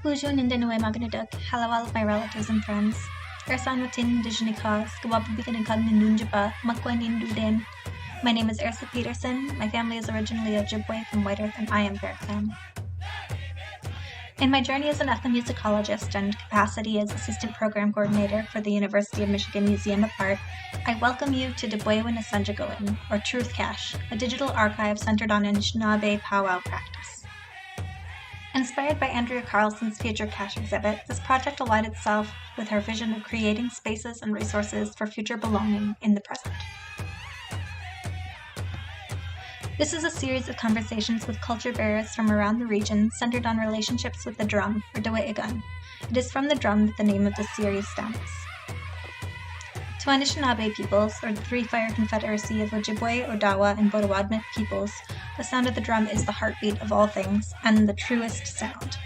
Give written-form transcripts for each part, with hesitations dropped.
Hujun and Dinue Magnaduk, hello all of my relatives and friends. Yrsa Anwatin Dijinikas, Gawabibikan and Kagnan Nunjaba, Makwanin Duden. My name is Yrsa Peterson. My family is originally Ojibwe from White Earth, and I am Bear Clan. In my journey as an ethnomusicologist and capacity as Assistant Program Coordinator for the University of Michigan Museum of Art, I welcome you to Debwewin Asanjigowin, or Truth Cache, a digital archive centered on Anishinaabe powwow practice. Inspired by Andrea Carlson's Future Cache exhibit, this project aligned itself with her vision of creating spaces and resources for future belonging in the present. This is a series of conversations with culture bearers from around the region centered on relationships with the drum, or Debwewin. It is from the drum that the name of this series stems. To Anishinaabe peoples, or the Three Fire Confederacy of Ojibwe, Odawa, and Bodowadmet peoples, the sound of the drum is the heartbeat of all things, and the truest sound.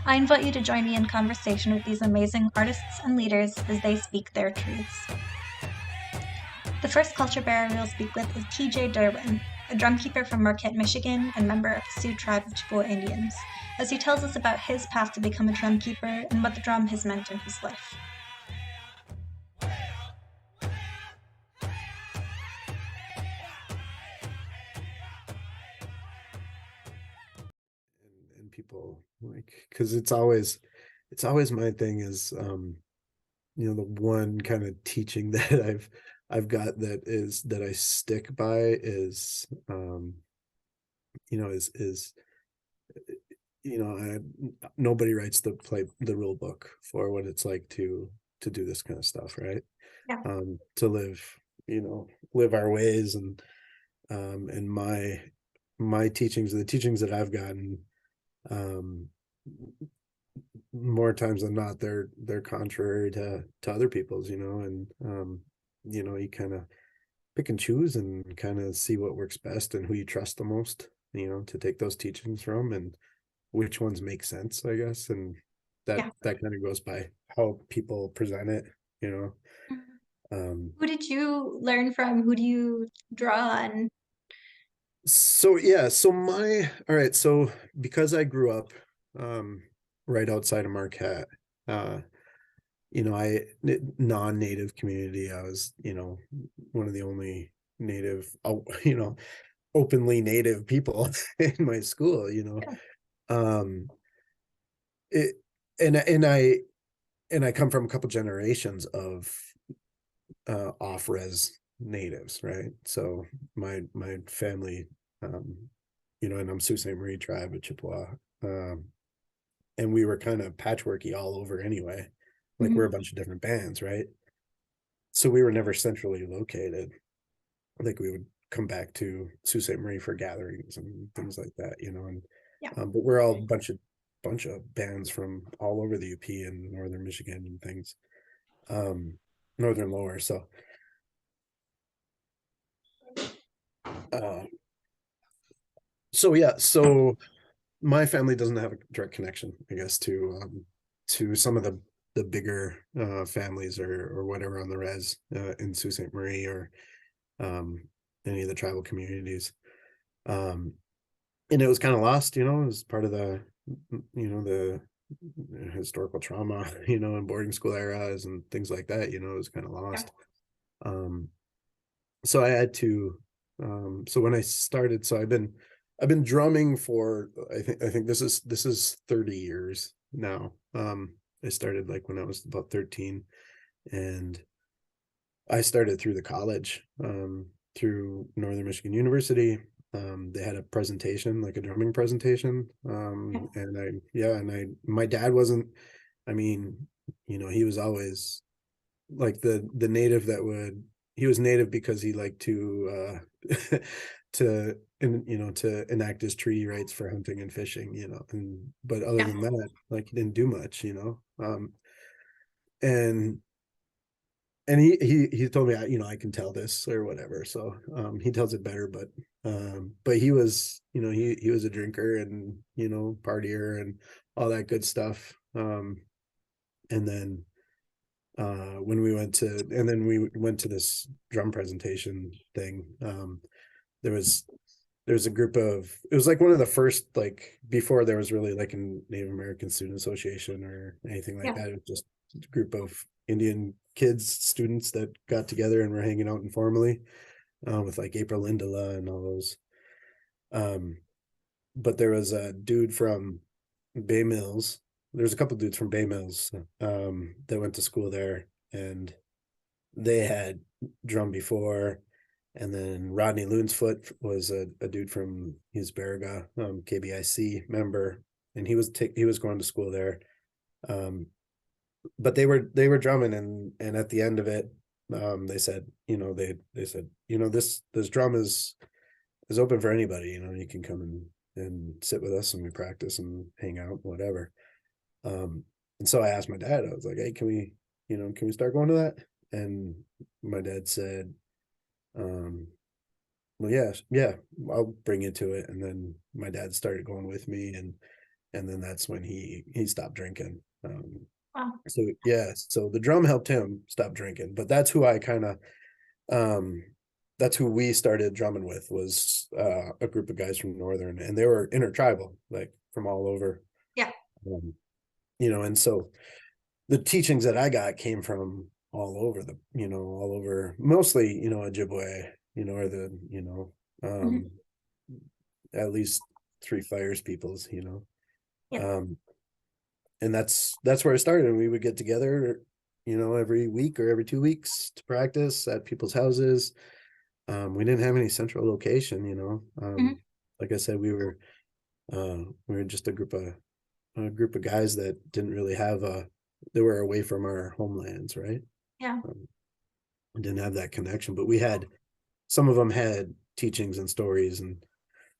I invite you to join me in conversation with these amazing artists and leaders as they speak their truths. The first culture bearer we will speak with is T.J. Derwin, a drumkeeper from Marquette, Michigan, and member of the Sioux tribe of Chippewa Indians, as he tells us about his path to become a drumkeeper and what the drum has meant in his life. And people like, because it's always my thing is the one kind of teaching that I've got that I stick by is nobody writes the rule book for what it's like to do this kind of stuff, right? Yeah. To live our ways, and my teachings, the teachings that I've gotten, more times than not, they're contrary to other people's, and you kind of pick and choose and kind of see what works best and who you trust the most, to take those teachings from, and which ones make sense, I guess. And that kind of goes by how people present it, Who did you learn from? Who do you draw on? So because I grew up right outside of Marquette, I non-native community, I was, one of the only native, openly native people in my school, it and I come from a couple generations of off-res natives, right? So my family, and I'm Sault Ste. Marie tribe of Chippewa, and we were kind of patchworky all over anyway. Like, we're a bunch of different bands, right? So we were never centrally located. Like, we would come back to Sault Ste. Marie for gatherings and things like that, and but we're all a bunch of bands from all over the UP and northern Michigan and things, northern lower. So my family doesn't have a direct connection, I guess, to some of the bigger families or whatever on the res in Sault Ste. Marie, or any of the tribal communities. And it was kind of lost, it was part of the historical trauma, and boarding school eras and things like that, it was kind of lost. So I had to, so when I started, so I've been drumming for, I think this is 30 years now. I started like when I was about 13, and I started through the college, through Northern Michigan University. They had a presentation, like a drumming presentation. And my dad wasn't, he was always like the native he was native because he liked to to enact his treaty rights for hunting and fishing, but other than that, like, he didn't do much, and he told me, I can tell this or whatever. So he tells it better, but he was, he was a drinker and, partier and all that good stuff. And then when we went to this drum presentation thing, there was there's a group of, it was like one of the first, like before there was really like a Native American Student Association or anything like Yeah. that. It was just a group of Indian kids, students that got together and were hanging out informally, with like April Lindala and all those. Um, but there was a dude from Bay Mills. There's a couple dudes from Bay Mills, that went to school there, and they had drum before. And then Rodney Loonsfoot was a dude from, he's Baraga, KBIC member, and he was going to school there. But they were drumming, and at the end of it, they said, they said, this drum is open for anybody. You can come and sit with us, and we practice and hang out, whatever. And so I asked my dad, I was like, hey, can we start going to that? And my dad said, well, yeah, I'll bring you to it. And then my dad started going with me, and then that's when he stopped drinking. Wow. So yeah, so the drum helped him stop drinking, but that's who I kind of, that's who we started drumming with, was a group of guys from Northern, and they were intertribal, like from all over. Yeah. Um, and so the teachings that I got came from all over, mostly, Ojibwe, or Hmm. um, at least Three Fires peoples, Yeah. and that's where it started. And we would get together, every week or every 2 weeks to practice at people's houses. We didn't have any central location, Hmm. like I said, we were just a group of guys that didn't really have they were away from our homelands, right? Yeah. um, didn't have that connection, but some of them had teachings and stories and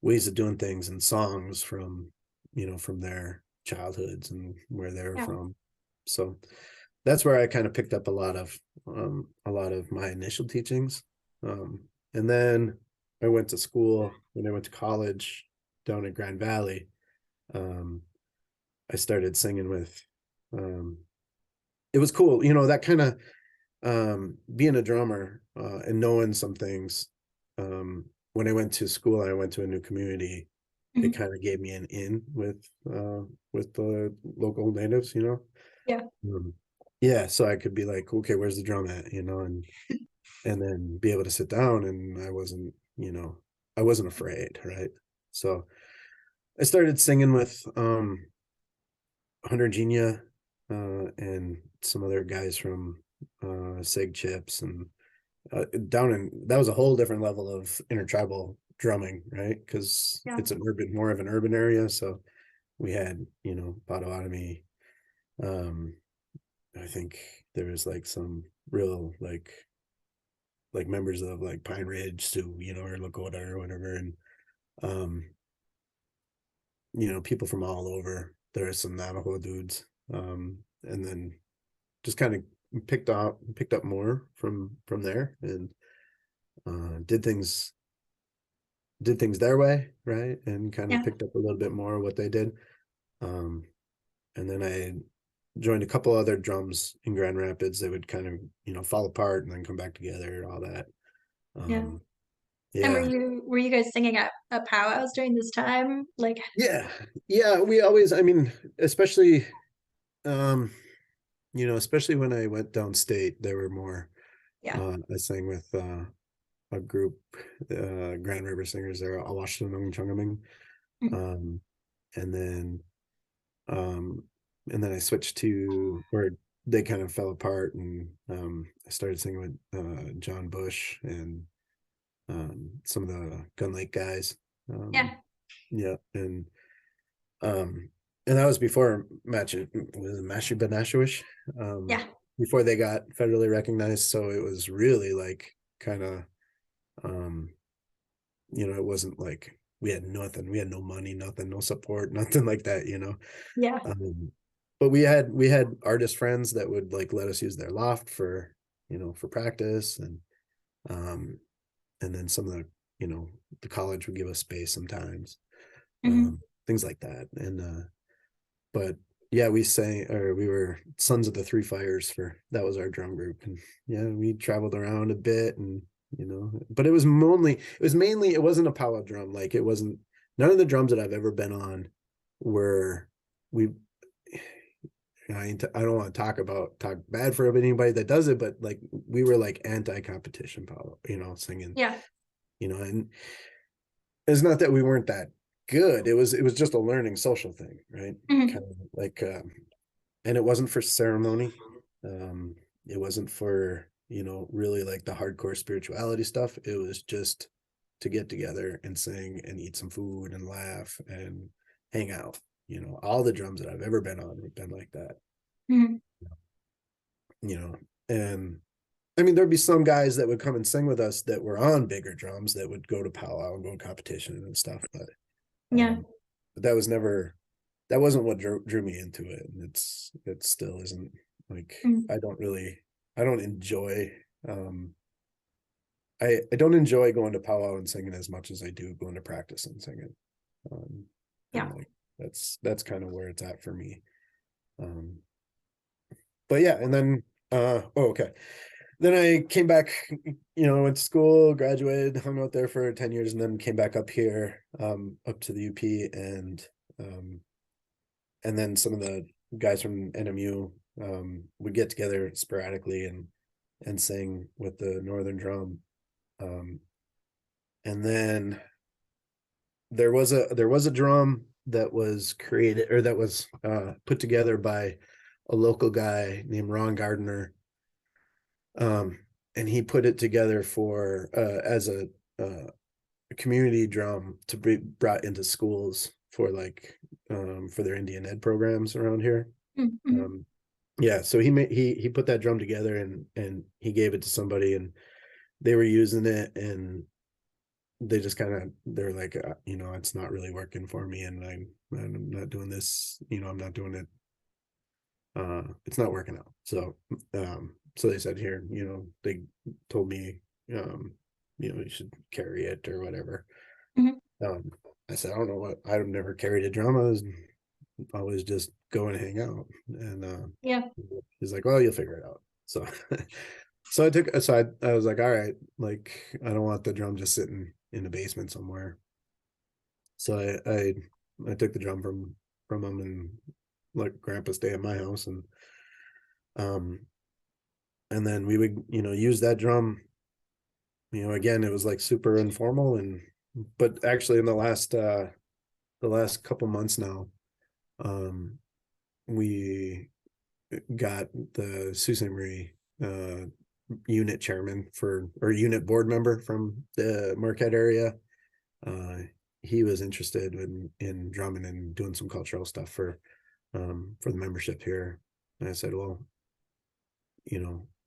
ways of doing things and songs from their childhoods and where they were Yeah. from. So that's where I kind of picked up a lot of my initial teachings. And then I went to school, when I went to college down in Grand Valley. um, I started singing with, um, it was cool, that kind of, being a drummer, and knowing some things. When I went to school and I went to a new community, it Hmm. kind of gave me an in with the local natives, Yeah. um, yeah, so I could be like, okay, where's the drum at, and then be able to sit down, and I wasn't afraid, right? So I started singing with Hunter Genia, and some other guys from Sig Chips, and that was a whole different level of intertribal drumming, right? Because Yeah. it's more of an urban area. So we had, Potawatomi. Um, I think there was like some real like members of like Pine Ridge, Sioux, or Lakota or whatever, and um, people from all over. There are some Navajo dudes, and then just kind of picked up more from there, and did things their way, right? And kind of Yeah. picked up a little bit more what they did. Um, and then I joined a couple other drums in Grand Rapids that would kind of, fall apart and then come back together, all that. Yeah. Um, And were yeah. you guys singing at powwows during this time? Like, Yeah. Yeah. We always, I mean, um, especially when I went downstate, there were more, yeah. I sang with, a group, Grand River singers there, Awashanong Chungaming. Mhm. Um, and then um I switched to where they kind of fell apart, and I started singing with John Bush and some of the Gun Lake guys. um Yeah. yeah, um and that was before Mashi Benashuish, Yeah. before they got federally recognized, so it was really like kind of, um it wasn't like we had nothing, we had no money, nothing, no support, nothing like that. Yeah. um, but we had artist friends that would like let us use their loft for practice, um and then some of the college would give us space sometimes, Hmm. things like that. And but yeah, we were Sons of the Three Fires, that was our drum group. And yeah, we traveled around a bit, and but it was mainly, it wasn't a powwow drum. Like it wasn't, none of the drums that I've ever been on were, we, I don't want to talk bad for anybody that does it, but like we were like anti-competition powwow, singing, Yeah. And it's not that we weren't that good. It was just a learning social thing, right? Mhm. Kind of like, and it wasn't for ceremony. It wasn't for, really like the hardcore spirituality stuff. It was just to get together and sing and eat some food and laugh and hang out. All the drums that I've ever been on have been like that. Mhm. And I mean, there'd be some guys that would come and sing with us that were on bigger drums that would go to powwow and go to competition and stuff. Yeah. But that wasn't what drew me into it. And it still isn't. Like, Mhm. I don't enjoy, I don't enjoy going to powwow and singing as much as I do going to practice and singing. Yeah. And like, that's kind of where it's at for me. But yeah, and then, okay. Then I came back, went to school, graduated, hung out there for 10 years, and then came back up here, up to the UP, and then some of the guys from NMU would get together sporadically and sing with the Northern Drum. And then there was a drum that was created, or that was put together by a local guy named Ron Gardner. And he put it together for as a community drum to be brought into schools for like for their Indian Ed programs around here. Mhm. Yeah, so he put that drum together and he gave it to somebody and they were using it and they just they're like, it's not really working for me and I'm not doing this, I'm not doing it. It's not working out. So they said here, they told me, you should carry it or whatever. Mhm. Um, I said, I don't know I've never carried a drum. I was always just go and hang out. And Yeah. he's like, well, you'll figure it out. So, I was like, all right, like, I don't want the drum just sitting in the basement somewhere. So I took the drum from him and let grandpa stay at my house um and then we would use that drum. Again, it was like super informal, but actually in the last couple months now, um we got the Sault Ste. Marie unit chairman or unit board member from the Marquette area. uh he was interested in drumming and doing some cultural stuff for the membership here. And I said, well,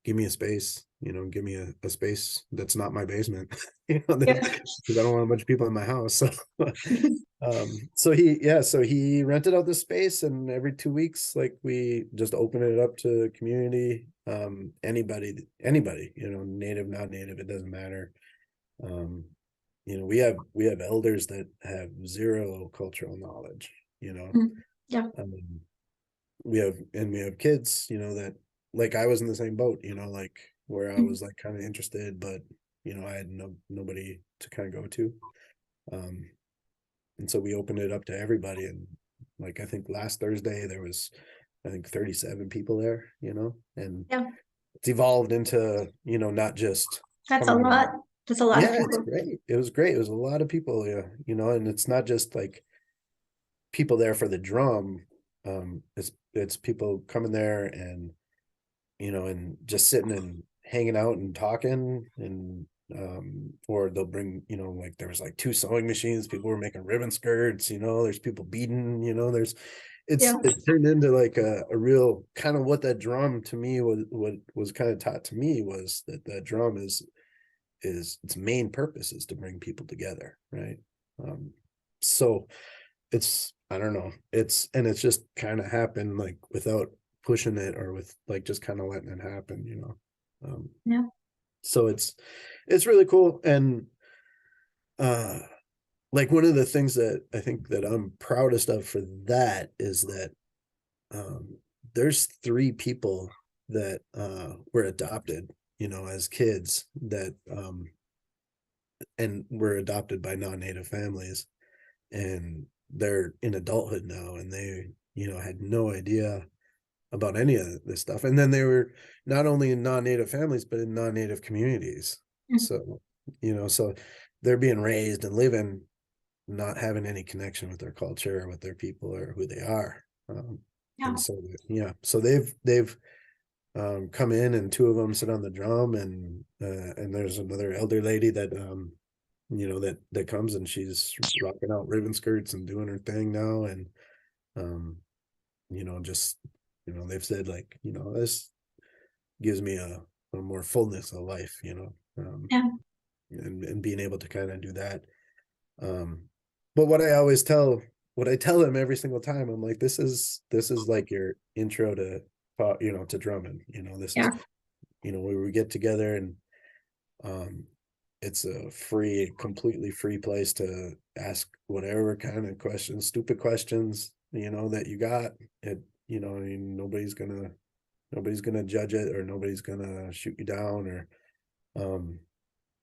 give me a space, give me a space that's not my basement, Yeah. because I don't want a bunch of people in my house. So, so he rented out this space, and every 2 weeks, like we just open it up to community, anybody, native, not native, it doesn't matter. Um, we have elders that have zero cultural knowledge, Mhm. Yeah. um, we have kids, that like I was in the same boat, like where I Mhm. was like kind of interested, but I had nobody to kind of go to. Um, and so we opened it up to everybody. And like I think last Thursday there was I think 37 people there, and Yeah. it's evolved into, not just That's a coming. lot. That's a lot of Yeah, it's people. great. It was great. It was a lot of people, yeah, and it's not just like people there for the drum. It's people coming there and and just sitting and hanging out and talking, and or they'll bring, like there was like two sewing machines, people were making ribbon skirts, there's people beading, Yeah. it turned into like a real kind of what that drum to me was, what was kind of taught to me was that the drum is its main purpose is to bring people together, right? So it's, I don't know, it's just kind of happened like without pushing it or with like just kind of letting it happen, Yeah. so it's really cool. And uh like one of the things that I think that I'm proudest of for that is that um there's 3 people that were adopted as kids that and were adopted by non-native families, and they're in adulthood now, and they had no idea about any of this stuff. And then they were not only in non-native families but in non-native communities. So so they're being raised and living not having any connection with their culture or with their people or who they are. And so so they've come in, and two of them sit on the drum, and there's another elder lady that that comes, and she's rocking out ribbon skirts and doing her thing now. And just they've said, like, this gives me a more fullness of life, and being able to kind of do that. But what I tell them every single time, I'm like, this is like your intro to to drumming. This is where we get together, and it's a completely free place to ask whatever kind of questions, stupid questions, that you got. I mean, nobody's gonna judge it, or nobody's gonna shoot you down,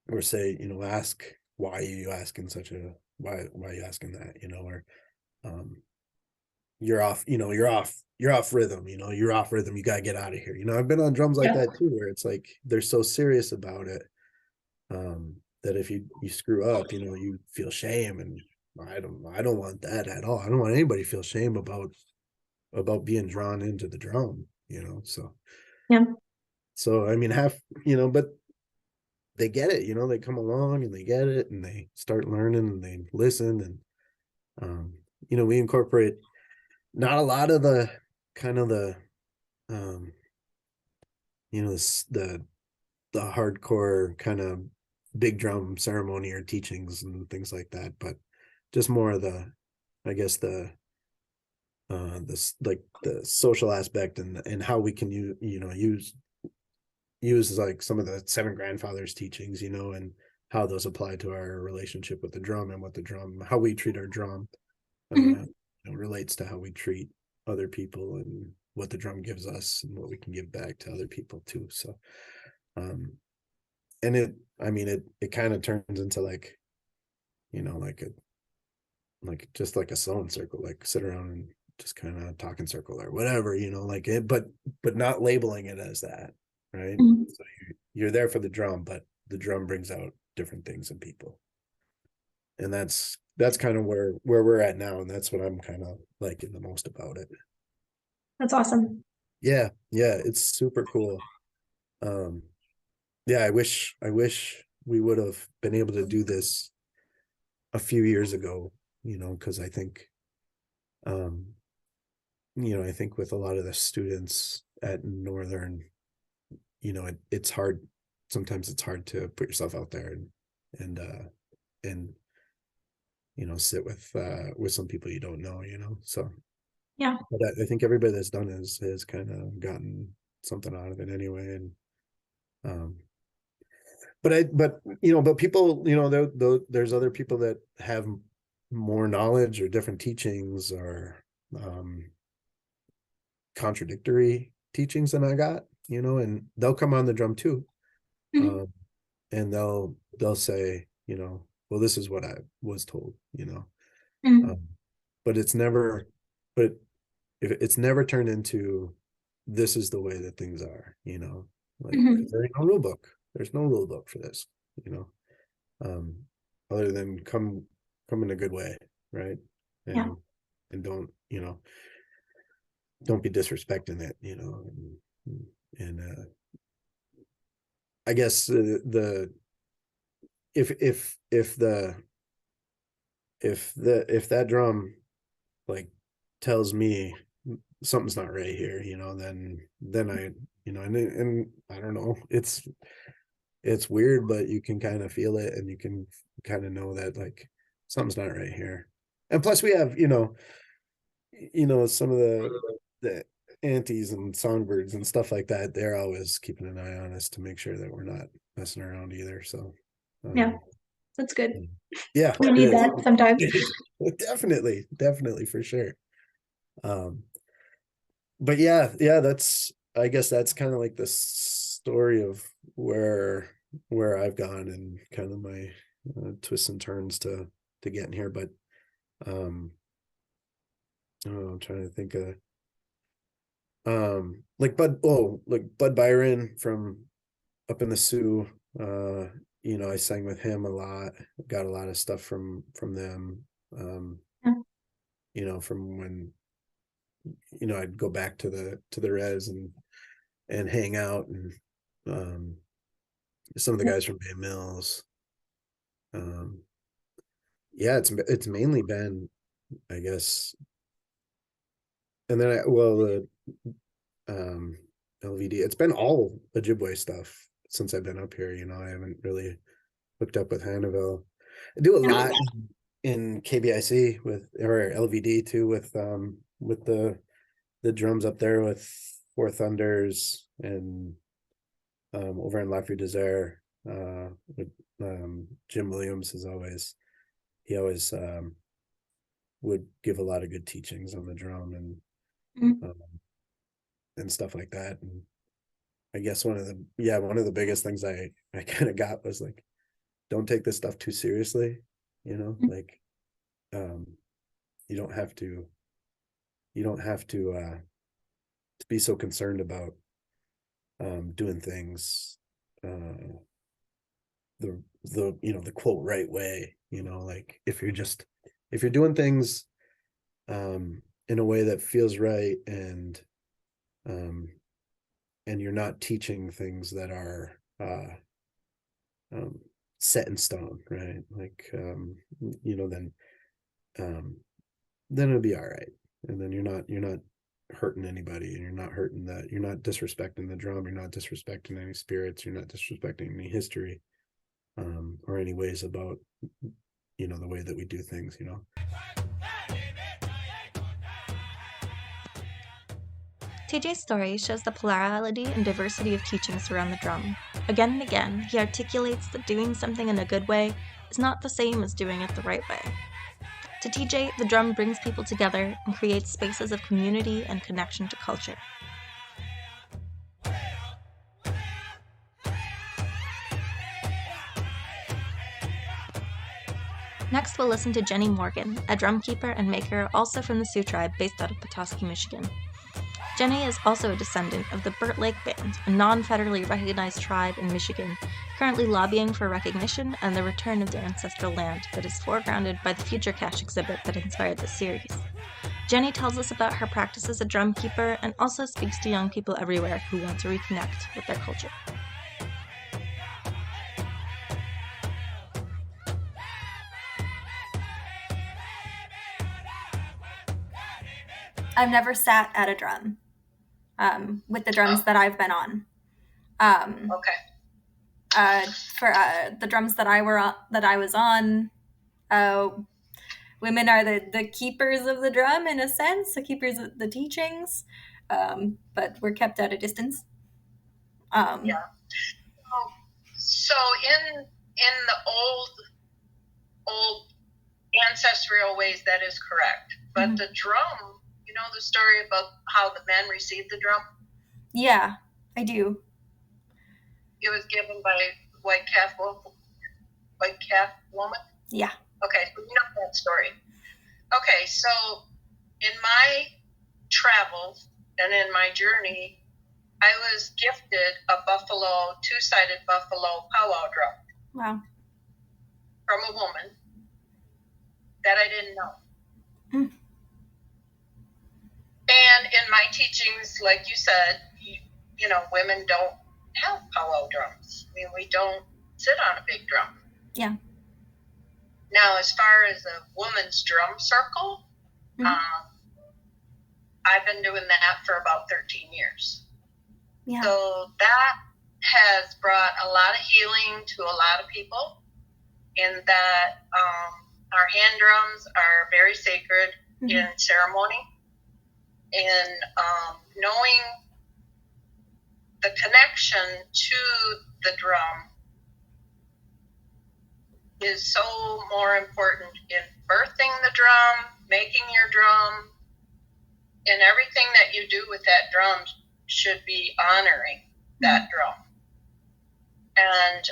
or say, ask, why are you asking why are you asking that, or you're off rhythm, you're off rhythm, you gotta get out of here. I've been on drums like that too, where it's like they're so serious about it, that if you screw up, you feel shame. And I don't want that at all. I don't want anybody to feel shame about being drawn into the drum, so I mean, but they get it, they come along and they get it, and they start learning, and they listen. And we incorporate not a lot of the kind of the the hardcore kind of big drum ceremony or teachings and things like that, but just more of the, I guess, this, like, the social aspect, and how we can use like some of the seven grandfathers teachings, and how those apply to our relationship with the drum, and how we treat our drum relates to how we treat other people, and what the drum gives us, and what we can give back to other people too. So and it kind of turns into, like, just like a sewing circle, like sit around and just kind of talk in circle or whatever, like it, but not labeling it as that, right? So you're there for the drum, but the drum brings out different things in people, and that's kind of where we're at now, and that's what I'm kind of liking the most about it. That's awesome. Yeah, it's super cool. I wish we would have been able to do this a few years ago, because I think I think with a lot of the students at Northern, it's hard. Sometimes it's hard to put yourself out there and sit with some people you don't know, so but I think everybody that's done has kind of gotten something out of it anyway. And but people, there's other people that have more knowledge or different teachings, or contradictory teachings than I got, and they'll come on the drum too. And they'll say, well, this is what I was told, but it's never turned into, this is the way that things are, like, there ain't no rule book. There's no rule book for this, other than come in a good way, right? And don't be disrespecting it, and I guess if that drum, like, tells me something's not right here, then I, and I don't know, it's weird, but you can kind of feel it, and you can kind of know that, like, something's not right here. And plus we have, some of the aunties and songbirds and stuff like that, they're always keeping an eye on us to make sure that we're not messing around either. So that's good. Yeah, we need that sometimes. definitely, for sure. But I guess that's kind of like the story of where I've gone and kind of my twists and turns to getting here. But I'm trying to think of like Bud Byron from up in the Sioux. I sang with him a lot, got a lot of stuff from them. From when I'd go back to the res and hang out, and some of the guys from Bay Mills. Yeah, it's mainly been, I guess. And then the LVD, it's been all Ojibwe stuff since I've been up here. I haven't really hooked up with Hannahville. I do a lot in KBIC or LVD too, with the drums up there with Four Thunders, and over in Lac Desert, with Jim Williams he always would give a lot of good teachings on the drum and stuff like that. And I guess one of the biggest things I kind of got was like, don't take this stuff too seriously, like you don't have to be so concerned about doing things the quote right way. Like if you're doing things in a way that feels right, and you're not teaching things that are set in stone, right? Like then it'll be all right. And then you're not hurting anybody, and you're not disrespecting the drum, you're not disrespecting any spirits, you're not disrespecting any history, or any ways about the way that we do things. TJ's story shows the plurality and diversity of teachings around the drum. Again and again, he articulates that doing something in a good way is not the same as doing it the right way. To TJ, the drum brings people together and creates spaces of community and connection to culture. Next, we'll listen to Jenny Morgan, a drum keeper and maker also from the Sioux tribe based out of Petoskey, Michigan. Jenny is also a descendant of the Burt Lake Band, a non-federally recognized tribe in Michigan, currently lobbying for recognition and the return of their ancestral land that is foregrounded by the Future Cache exhibit that inspired this series. Jenny tells us about her practice as a drum keeper and also speaks to young people everywhere who want to reconnect with their culture. I've never sat at a drum with the drums that I've been on. For the drums that I was on, women are the keepers of the drum in a sense, the keepers of the teachings, but we're kept at a distance. So in the old ancestral ways, that is correct. But the drum, the story about how the men received the drum? Yeah, I do. It was given by white calf woman? Yeah. Okay, so you know that story. Okay, so in my travels and in my journey, I was gifted a two-sided buffalo powwow drum. Wow. From a woman that I didn't know. And in my teachings, like you said, women don't have powwow drums. I mean, we don't sit on a big drum. Yeah. Now, as far as a woman's drum circle, I've been doing that for about 13 years. Yeah. So that has brought a lot of healing to a lot of people, in that our hand drums are very sacred in ceremony. And knowing the connection to the drum is so more important in birthing the drum, making your drum, and everything that you do with that drum should be honoring that drum. And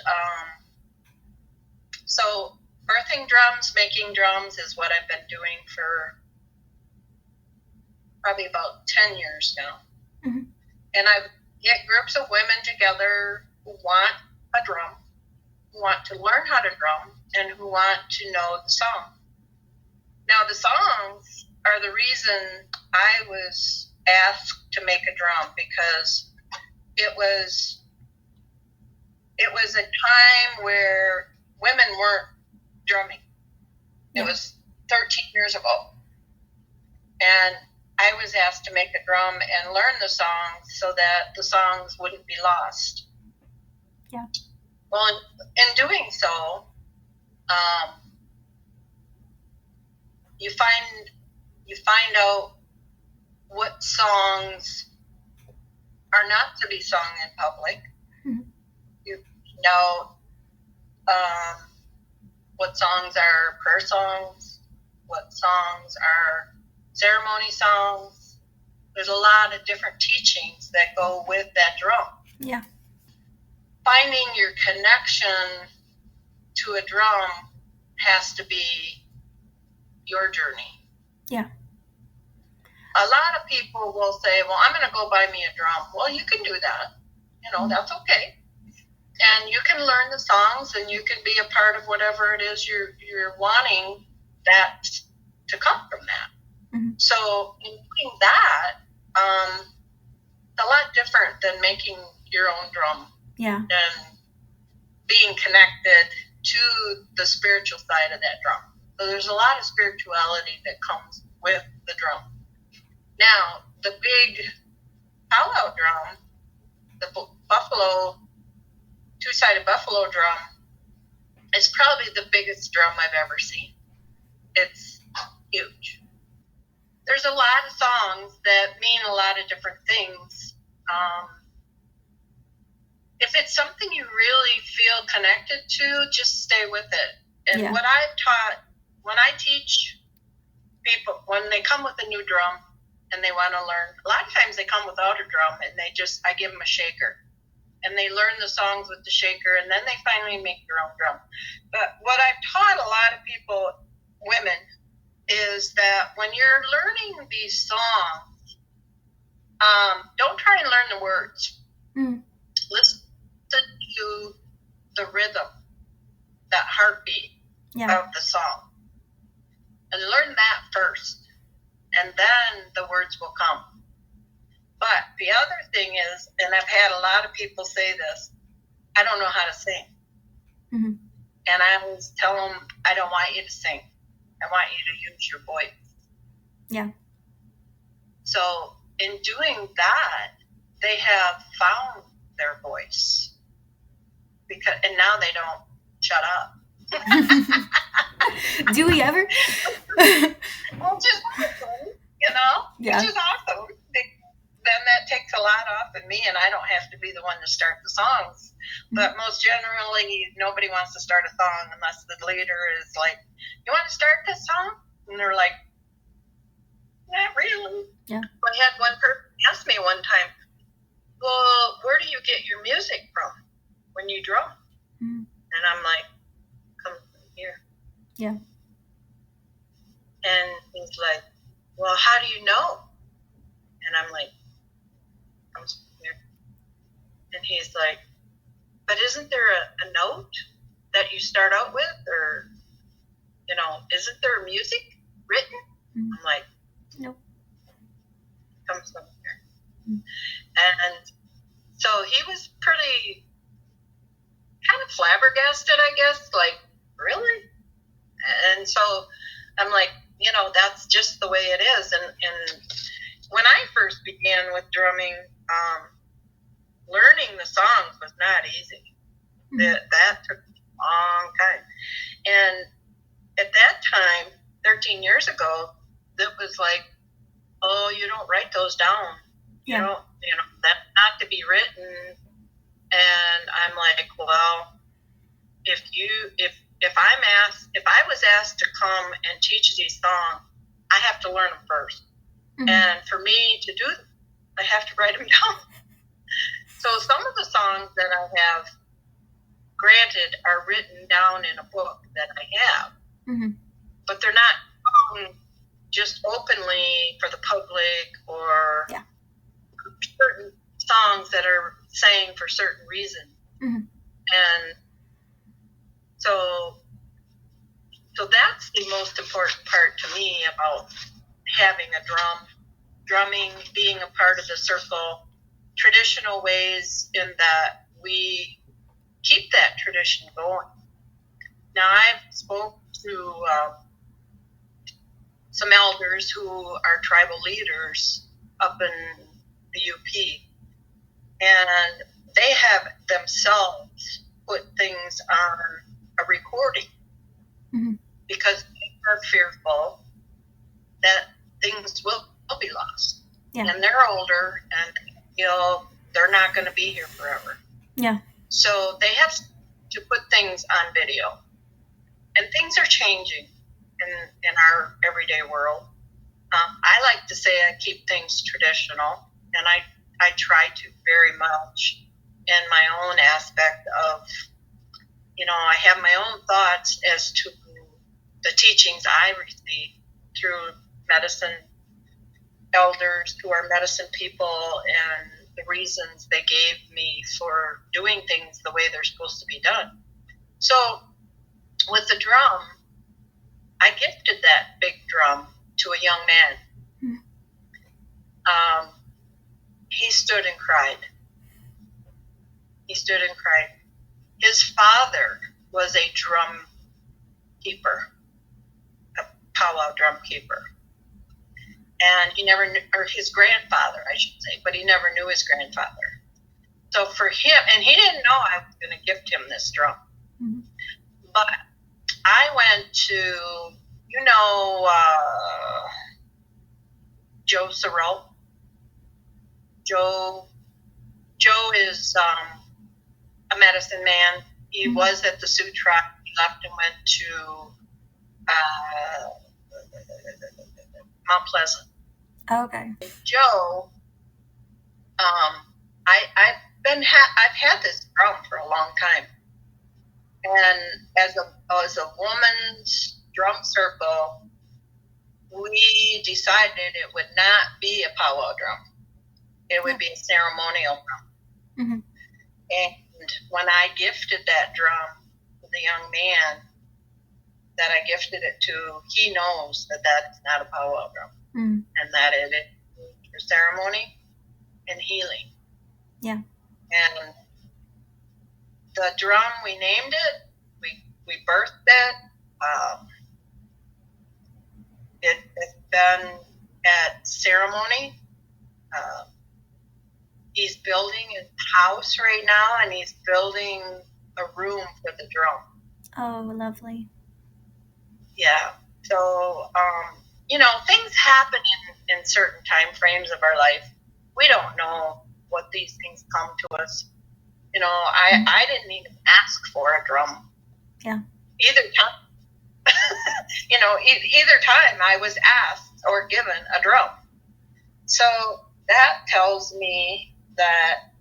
so birthing drums, making drums is what I've been doing for probably about 10 years now. Mm-hmm. And I get groups of women together who want a drum, who want to learn how to drum, and who want to know the song. Now, the songs are the reason I was asked to make a drum, because it was a time where women weren't drumming. It was 13 years ago. And I was asked to make a drum and learn the songs so that the songs wouldn't be lost. Yeah. Well, in doing so, you find out what songs are not to be sung in public. Mm-hmm. You know what songs are prayer songs, what songs are ceremony songs. There's a lot of different teachings that go with that drum. Yeah. Finding your connection to a drum has to be your journey. Yeah. A lot of people will say, well, I'm going to go buy me a drum. Well, you can do that. That's okay. And you can learn the songs, and you can be a part of whatever it is you're wanting that to come from that. Mm-hmm. So in doing that, it's a lot different than making your own drum. Yeah. And being connected to the spiritual side of that drum. So there's a lot of spirituality that comes with the drum. Now, the big powwow drum, the buffalo, two-sided buffalo drum, is probably the biggest drum I've ever seen. It's huge. There's a lot of songs that mean a lot of different things. If it's something you really feel connected to, just stay with it. And what I've taught, when I teach people, when they come with a new drum and they want to learn, a lot of times they come without a drum, and I give them a shaker. And they learn the songs with the shaker, and then they finally make their own drum. But what I've taught a lot of people, women, is that when you're learning these songs, don't try and learn the words. Mm. Listen to the rhythm, that heartbeat of the song, and learn that first, and then the words will come. But the other thing is, and I've had a lot of people say this, I don't know how to sing. Mm-hmm. And I always tell them, I don't want you to sing. I want you to use your voice. Yeah. So in doing that, they have found their voice. And now they don't shut up. Do we ever? Which is awesome, Yeah. Which is awesome. Then that takes a lot off of me, and I don't have to be the one to start the songs. Mm-hmm. But most generally, nobody wants to start a song unless the leader is like, you want to start this song? And they're like, not really. Yeah. I had one person ask me one time, well, where do you get your music from when you drum? Mm-hmm. And I'm like, come from here. Yeah. And he's like, well, how do you know? And I'm like, comes from here. And he's like, but isn't there a note that you start out with? Or, isn't there music written? Mm-hmm. I'm like, nope. Comes from here. Mm-hmm. And so he was pretty kind of flabbergasted, I guess, like, really? And so I'm like, that's just the way it is. And when I first began with drumming, learning the songs was not easy. Mm-hmm. That took a long time. And at that time, 13 years ago, it was like, oh, you don't write those down. Yeah. That's not to be written. And I'm like, well, if I was asked to come and teach these songs, I have to learn them first. Mm-hmm. And for me to do them, I have to write them down. So some of the songs that I have granted, are written down in a book that I have, Mm-hmm. but they're not just openly for the public or certain songs that are sang for certain reasons. Mm-hmm. And so that's the most important part to me about having a drumming, being a part of the circle, traditional ways in that we keep that tradition going. Now, I've spoke to some elders who are tribal leaders up in the UP, and they have themselves put things on a recording because they are fearful that things will be lost. Yeah. And they're older and they're not going to be here forever. Yeah. So they have to put things on video. And things are changing in our everyday world. I like to say I keep things traditional, and I try to very much in my own aspect of, I have my own thoughts as to the teachings I receive through medicine elders who are medicine people and the reasons they gave me for doing things the way they're supposed to be done. So with the drum, I gifted that big drum to a young man. He stood and cried. His father was a drum keeper, a powwow drum keeper. And he never knew, or his grandfather, I should say, but he never knew his grandfather. So for him, and he didn't know I was going to gift him this drum. Mm-hmm. But I went to, Joe Sorrell. Joe is a medicine man. He was at the Sioux tribe. He left and went to Mount Pleasant. Okay. Joe, I've had this drum for a long time, and as a woman's drum circle, we decided it would not be a powwow drum. It would be a ceremonial drum. Mm-hmm. And when I gifted that drum to the young man that I gifted it to, he knows that that's not a powwow drum. Mm-hmm. And that it is for ceremony and healing. Yeah. And the drum, we named it, we birthed it. It's been at ceremony. He's building his house right now, and he's building a room for the drum. Oh, lovely. Yeah. So, things happen in certain time frames of our life. We don't know what these things come to us. I didn't even ask for a drum. Yeah. Either time, either time I was asked or given a drum. So that tells me that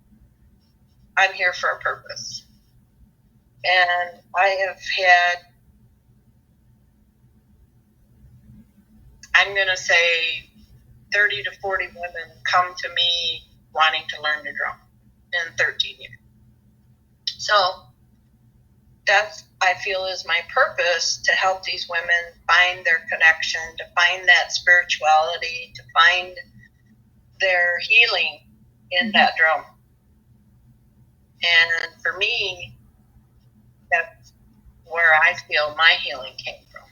I'm here for a purpose. And I have had, I'm going to say 30 to 40 women come to me wanting to learn the drum in 13 years. So that's, I feel, is my purpose, to help these women find their connection, to find that spirituality, to find their healing in that drum. And for me, that's where I feel my healing came from.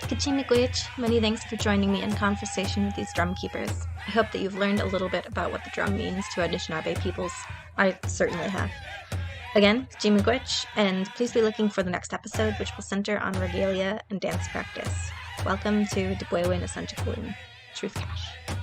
Kachimigwich, many thanks for joining me in conversation with these drum keepers. I hope that you've learned a little bit about what the drum means to Anishinaabe peoples. I certainly have. Again, Kachimigwich, and please be looking for the next episode, which will center on regalia and dance practice. Welcome to Debwewin Asanjigowin, Truth Cash.